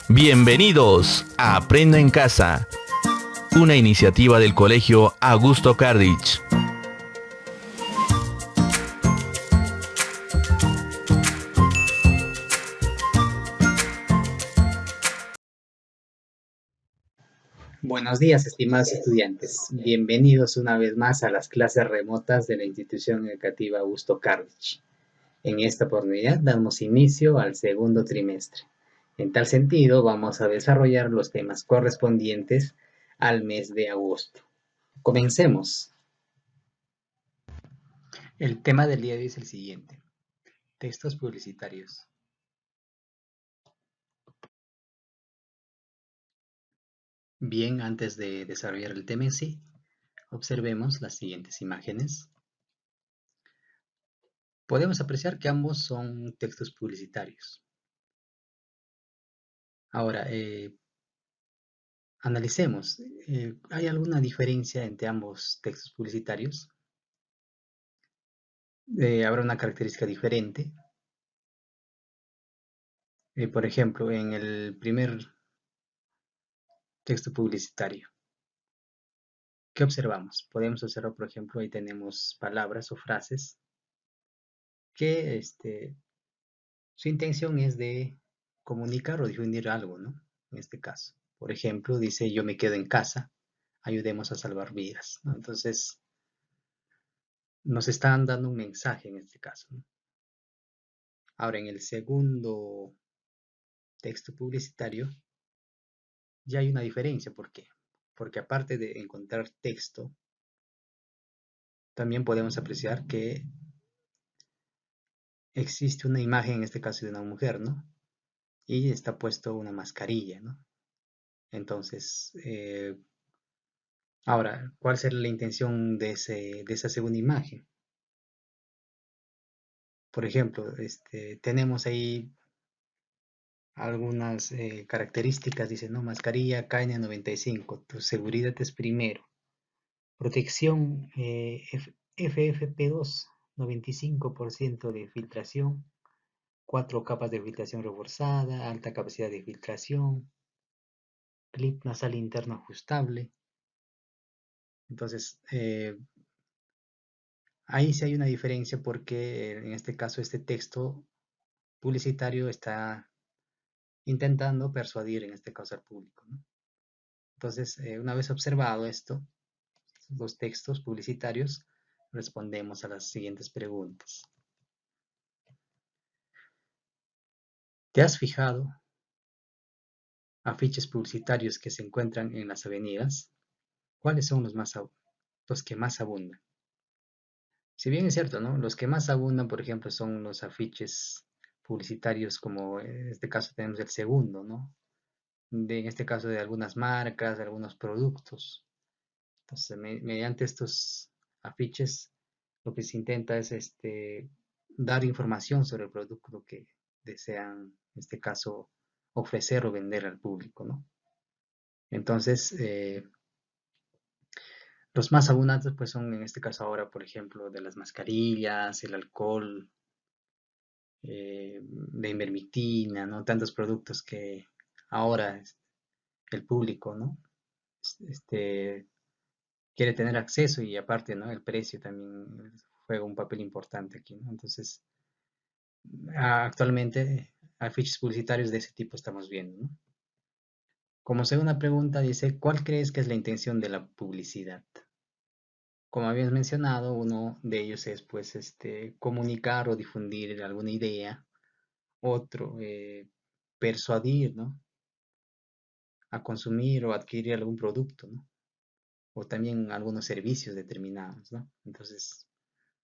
Bienvenidos a Aprendo en Casa, una iniciativa del Colegio Augusto Cardich. Buenos días, estimados estudiantes. Bienvenidos una vez más a las clases remotas de la institución educativa Augusto Cardich. En esta oportunidad damos inicio al segundo trimestre. En tal sentido, vamos a desarrollar los temas correspondientes al mes de agosto. Comencemos. El tema del día de hoy es el siguiente: textos publicitarios. Bien, antes de desarrollar el tema en sí, observemos las siguientes imágenes. Podemos apreciar que ambos son textos publicitarios. Ahora, analicemos. ¿Hay alguna diferencia entre ambos textos publicitarios? ¿Habrá una característica diferente? Por ejemplo, en el primer texto publicitario, ¿qué observamos? Podemos observar, por ejemplo, ahí tenemos palabras o frases que su intención es de comunicar o difundir algo, ¿no? En este caso, por ejemplo, dice: yo me quedo en casa, ayudemos a salvar vidas, ¿no? Entonces, nos están dando un mensaje en este caso, ¿no? Ahora, en el segundo texto publicitario ya hay una diferencia. ¿Por qué? Porque aparte de encontrar texto, también podemos apreciar que existe una imagen, en este caso de una mujer, ¿no? Y está puesto una mascarilla, ¿no? Entonces, ahora, ¿cuál será la intención de esa segunda imagen? Por ejemplo, tenemos ahí algunas características. Dice, ¿no? Mascarilla KN95, tu seguridad es primero. Protección FFP2, 95% de filtración, 4 capas de filtración reforzada, alta capacidad de filtración, clip nasal interno ajustable. Entonces, ahí sí hay una diferencia, porque en este caso este texto publicitario está intentando persuadir, en este caso, al público, ¿no? Entonces, una vez observado esto, los textos publicitarios, respondemos a las siguientes preguntas. ¿Te has fijado afiches publicitarios que se encuentran en las avenidas? ¿Cuáles son los que más abundan? Si bien es cierto, ¿no? Los que más abundan, por ejemplo, son los afiches publicitarios, como en este caso tenemos el segundo, ¿no? En este caso de algunas marcas, de algunos productos. Entonces, mediante estos afiches, lo que se intenta es dar información sobre el producto que desean, en este caso, ofrecer o vender al público, ¿no? Entonces, los más abundantes pues son, en este caso ahora, por ejemplo, de las mascarillas, el alcohol, de ivermectina, ¿no? Tantos productos que ahora el público, ¿no? Quiere tener acceso, y aparte, ¿no? El precio también juega un papel importante aquí, ¿no? Entonces, actualmente afiches publicitarios de ese tipo estamos viendo, ¿no? Como segunda pregunta dice, ¿cuál crees que es la intención de la publicidad? Como habías mencionado, uno de ellos es pues comunicar o difundir alguna idea. Otro, persuadir, ¿no? A consumir o adquirir algún producto, ¿no? O también algunos servicios determinados, ¿no? Entonces,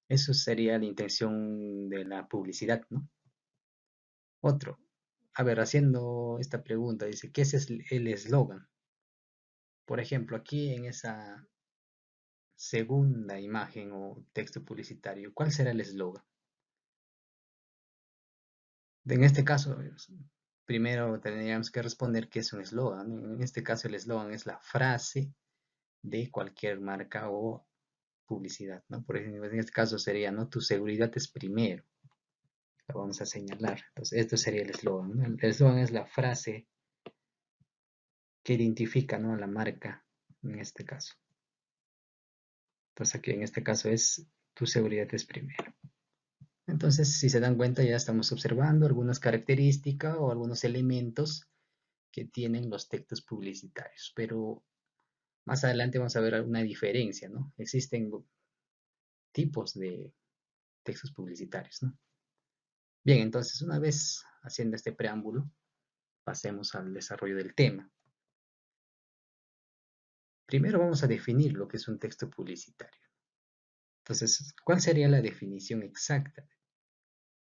eso sería la intención de la publicidad, ¿no? Otro, a ver, haciendo esta pregunta, dice, ¿qué es el eslogan? Por ejemplo, aquí en esa segunda imagen o texto publicitario, ¿cuál será el eslogan? En este caso, primero tendríamos que responder qué es un eslogan. En este caso, el eslogan es la frase de cualquier marca o publicidad, ¿no? Por ejemplo, en este caso sería, ¿no? Tu seguridad es primero. La vamos a señalar. Entonces, esto sería el eslogan, ¿no? El eslogan es la frase que identifica, ¿no?, a la marca en este caso. Entonces aquí en este caso es tu seguridad es primero. Entonces, si se dan cuenta, ya estamos observando algunas características o algunos elementos que tienen los textos publicitarios, pero más adelante vamos a ver alguna diferencia, ¿no? Existen tipos de textos publicitarios, ¿no? Bien, entonces una vez haciendo este preámbulo, pasemos al desarrollo del tema. Primero vamos a definir lo que es un texto publicitario. Entonces, ¿cuál sería la definición exacta?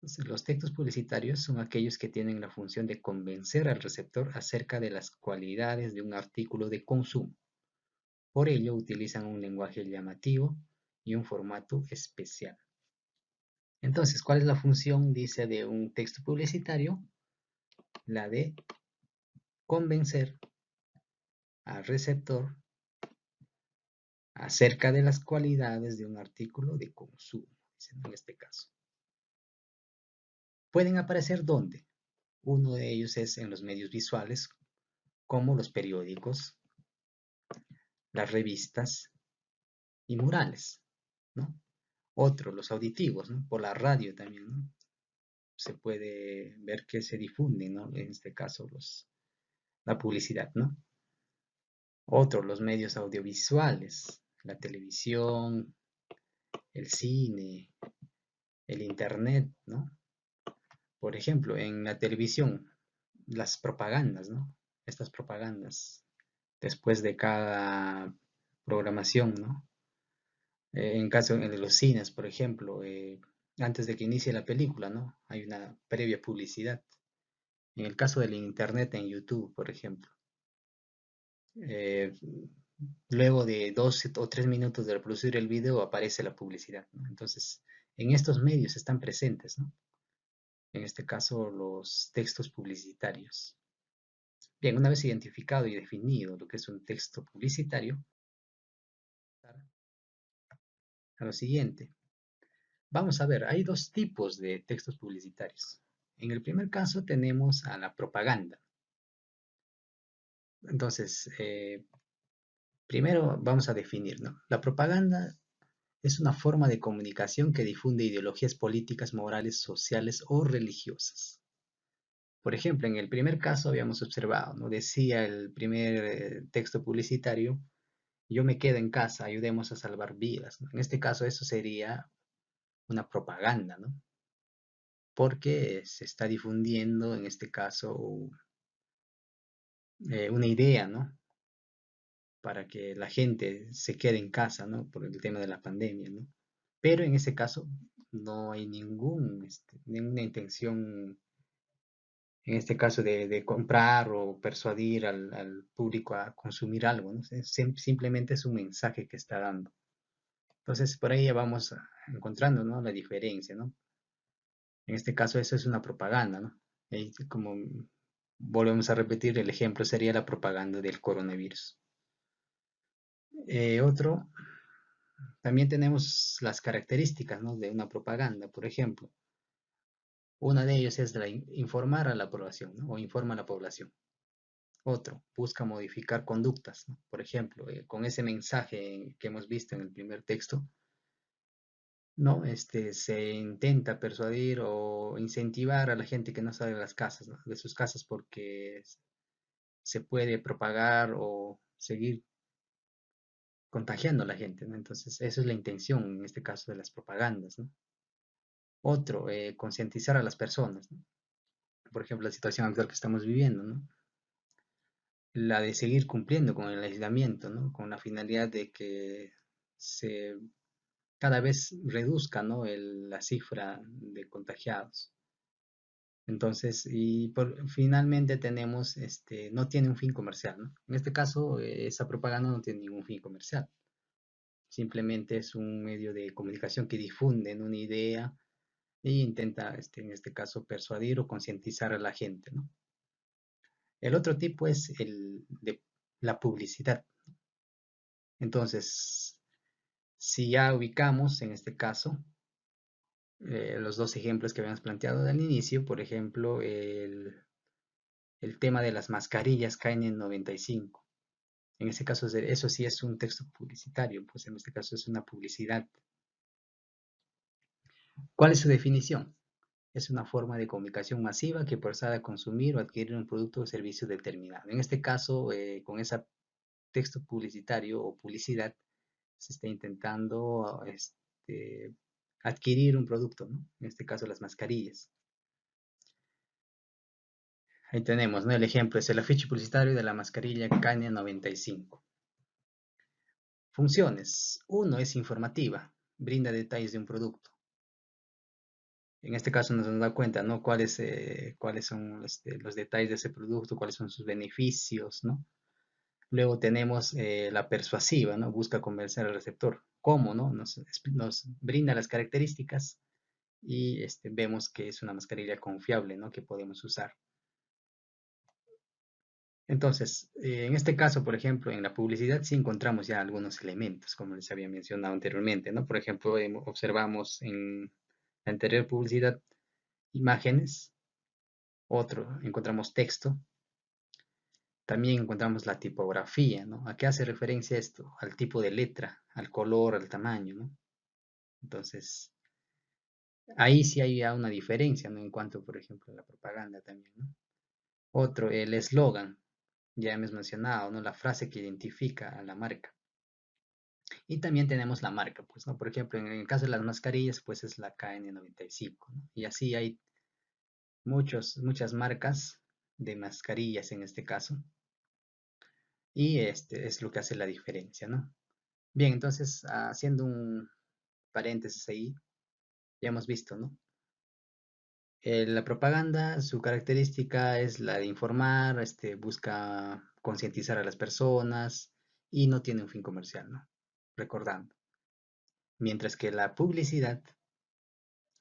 Entonces, los textos publicitarios son aquellos que tienen la función de convencer al receptor acerca de las cualidades de un artículo de consumo. Por ello, utilizan un lenguaje llamativo y un formato especial. Entonces, ¿cuál es la función, dice, de un texto publicitario? La de convencer al receptor acerca de las cualidades de un artículo de consumo, dicen en este caso. ¿Pueden aparecer dónde? Uno de ellos es en los medios visuales, como los periódicos, las revistas y murales, ¿no? Otro, los auditivos, ¿no? Por la radio también, ¿no? Se puede ver que se difunde, ¿no? En este caso, la publicidad, ¿no? Otro, los medios audiovisuales, la televisión, el cine, el internet, ¿no? Por ejemplo, en la televisión, las propagandas, ¿no? Estas propagandas, después de cada programación, ¿no? En caso de los cines, por ejemplo, antes de que inicie la película, ¿no? Hay una previa publicidad. En el caso del internet, en YouTube, por ejemplo, eh, luego de 2 o 3 minutos de reproducir el video aparece la publicidad, ¿no? Entonces, en estos medios están presentes, ¿no? En este caso, los textos publicitarios. Bien, una vez identificado y definido lo que es un texto publicitario, a lo siguiente. Vamos a ver, hay dos tipos de textos publicitarios. En el primer caso tenemos a la propaganda. Entonces, primero vamos a definir, ¿no? La propaganda es una forma de comunicación que difunde ideologías políticas, morales, sociales o religiosas. Por ejemplo, en el primer caso habíamos observado, ¿no? Decía el primer texto publicitario, yo me quedo en casa, ayudemos a salvar vidas, ¿no? En este caso eso sería una propaganda, ¿no? Porque se está difundiendo, en este caso, una idea, ¿no? Para que la gente se quede en casa, ¿no? Por el tema de la pandemia, ¿no? Pero en ese caso no hay ninguna intención, en este caso, de comprar o persuadir al público a consumir algo, ¿no? Simplemente es un mensaje que está dando. Entonces, por ahí ya vamos encontrando, ¿no?, la diferencia, ¿no? En este caso, eso es una propaganda, ¿no? Y como volvemos a repetir, el ejemplo sería la propaganda del coronavirus. Otro, también tenemos las características, ¿no?, de una propaganda. Por ejemplo, una de ellas es informar a la población, ¿no?, o informa a la población. Otro, busca modificar conductas, ¿no? Por ejemplo, con ese mensaje que hemos visto en el primer texto, ¿no? Se intenta persuadir o incentivar a la gente que no sale de las casas, ¿no?, de sus casas, porque se puede propagar o seguir contagiando a la gente, ¿no? Entonces, eso es la intención en este caso de las propagandas, ¿no? Otro, concientizar a las personas, ¿no? Por ejemplo, la situación actual que estamos viviendo, ¿no? La de seguir cumpliendo con el aislamiento, ¿no? Con la finalidad de que se cada vez reduzca, ¿no?, la cifra de contagiados. Entonces, finalmente tenemos, no tiene un fin comercial, ¿no? En este caso, esa propaganda no tiene ningún fin comercial. Simplemente es un medio de comunicación que difunde una idea e intenta, en este caso, persuadir o concientizar a la gente, ¿no? El otro tipo es el de la publicidad. Entonces, si ya ubicamos, en este caso, los dos ejemplos que habíamos planteado al inicio, por ejemplo, el tema de las mascarillas KN95. En este caso, eso sí es un texto publicitario, pues en este caso es una publicidad. ¿Cuál es su definición? Es una forma de comunicación masiva que procede a consumir o adquirir un producto o servicio determinado. En este caso, con ese texto publicitario o publicidad, se está intentando adquirir un producto, ¿no? En este caso, las mascarillas. Ahí tenemos, ¿no? El ejemplo es el afiche publicitario de la mascarilla KN95. Funciones. 1 es informativa, brinda detalles de un producto. En este caso nos da cuenta, ¿no? Cuáles son los detalles de ese producto, cuáles son sus beneficios, ¿no? Luego tenemos la persuasiva, ¿no? Busca convencer al receptor. ¿Cómo, no? Nos brinda las características y vemos que es una mascarilla confiable, ¿no? Que podemos usar. Entonces, en este caso, por ejemplo, en la publicidad sí encontramos ya algunos elementos, como les había mencionado anteriormente, ¿no? Por ejemplo, observamos en la anterior publicidad imágenes, encontramos texto, también encontramos la tipografía, ¿no? ¿A qué hace referencia esto? Al tipo de letra, al color, al tamaño, ¿no? Entonces, ahí sí hay ya una diferencia, ¿no? En cuanto, por ejemplo, a la propaganda también, ¿no? Otro, el eslogan, ya hemos mencionado, ¿no? La frase que identifica a la marca. Y también tenemos la marca, pues, ¿no? Por ejemplo, en el caso de las mascarillas, pues es la KN95, ¿no? Y así hay muchas marcas de mascarillas en este caso. Y es lo que hace la diferencia, ¿no? Bien, entonces, haciendo un paréntesis ahí, ya hemos visto, ¿no? La propaganda, su característica es la de informar, busca concientizar a las personas y no tiene un fin comercial, ¿no? Recordando. Mientras que la publicidad,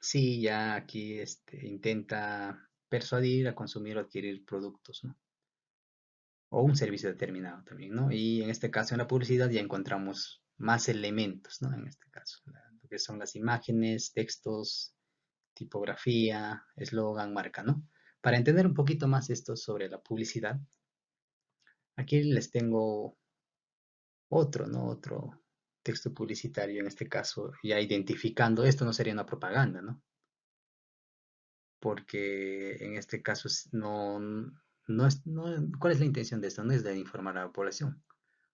sí, ya aquí intenta persuadir a consumir o adquirir productos, ¿no? O un servicio determinado también, ¿no? Y en este caso, en la publicidad ya encontramos más elementos, ¿no? En este caso, lo que son las imágenes, textos, tipografía, eslogan, marca, ¿no? Para entender un poquito más esto sobre la publicidad, aquí les tengo otro, ¿no? Otro texto publicitario, en este caso, ya identificando, esto no sería una propaganda, ¿no? Porque en este caso ¿cuál es la intención de esto? No es de informar a la población.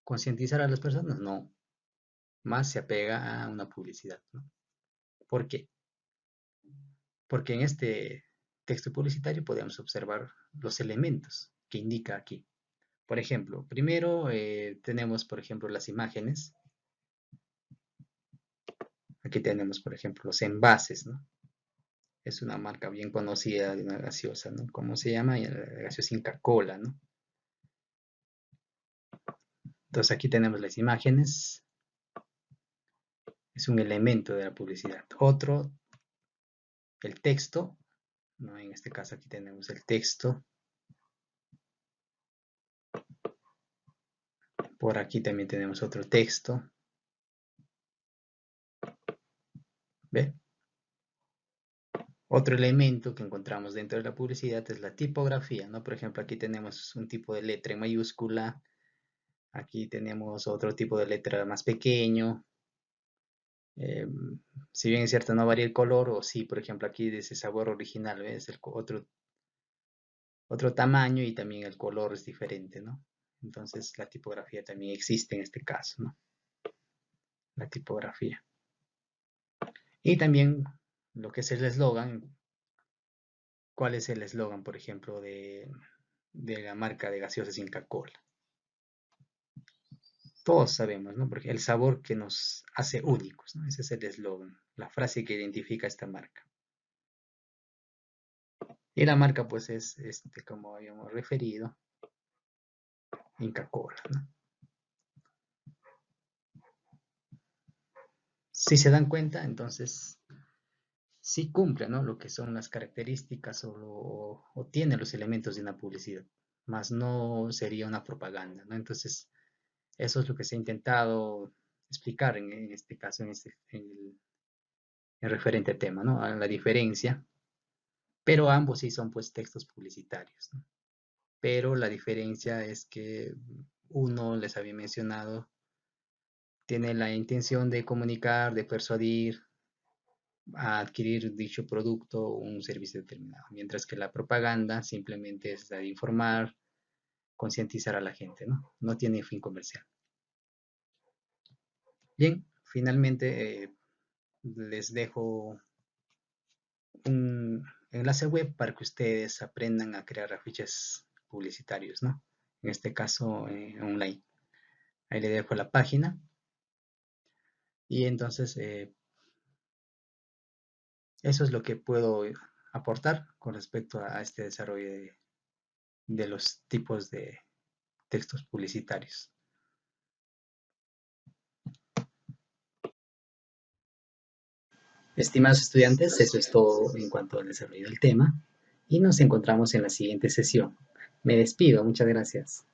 ¿Concientizar a las personas? No, más se apega a una publicidad, ¿no? ¿Por qué? Porque en este texto publicitario podemos observar los elementos que indica aquí. Por ejemplo, primero tenemos, por ejemplo, las imágenes. Aquí tenemos, por ejemplo, los envases, ¿no? Es una marca bien conocida de una gaseosa, ¿no? ¿Cómo se llama? La gaseosa Inca Kola, ¿no? Entonces aquí tenemos las imágenes. Es un elemento de la publicidad. Otro, el texto, ¿no? En este caso aquí tenemos el texto. Por aquí también tenemos otro texto. ¿Ve? Otro elemento que encontramos dentro de la publicidad es la tipografía, ¿no? Por ejemplo, aquí tenemos un tipo de letra en mayúscula. Aquí tenemos otro tipo de letra más pequeño. Eh, si bien es cierto, no varía el color, o sí, por ejemplo, aquí dice sabor original, ¿ves? Otro tamaño y también el color es diferente, ¿no? Entonces la tipografía también existe en este caso, ¿no? La tipografía. Y también lo que es el eslogan. ¿Cuál es el eslogan, por ejemplo, de la marca de gaseosas Inca Kola? Todos sabemos, ¿no? Porque el sabor que nos hace únicos, ¿no? Ese es el eslogan, la frase que identifica esta marca. Y la marca, pues, es, como habíamos referido, Inca Kola, ¿no? Si se dan cuenta, entonces, sí cumple, ¿no? Lo que son las características o tiene los elementos de una publicidad, más no sería una propaganda, ¿no? Entonces, eso es lo que se ha intentado explicar en este caso, en referente tema, ¿no? A la diferencia, pero ambos sí son pues textos publicitarios, ¿no? pero la diferencia es que uno, les había mencionado, tiene la intención de comunicar, de persuadir a adquirir dicho producto o un servicio determinado, mientras que la propaganda simplemente es la de informar, concientizar a la gente, ¿no? No tiene fin comercial. Bien, finalmente les dejo un enlace web para que ustedes aprendan a crear afiches publicitarios, ¿no? En este caso, online. Ahí le dejo la página y entonces eso es lo que puedo aportar con respecto a este desarrollo de los tipos de textos publicitarios. Estimados estudiantes, eso es todo en cuanto al desarrollo del tema y nos encontramos en la siguiente sesión. Me despido, muchas gracias.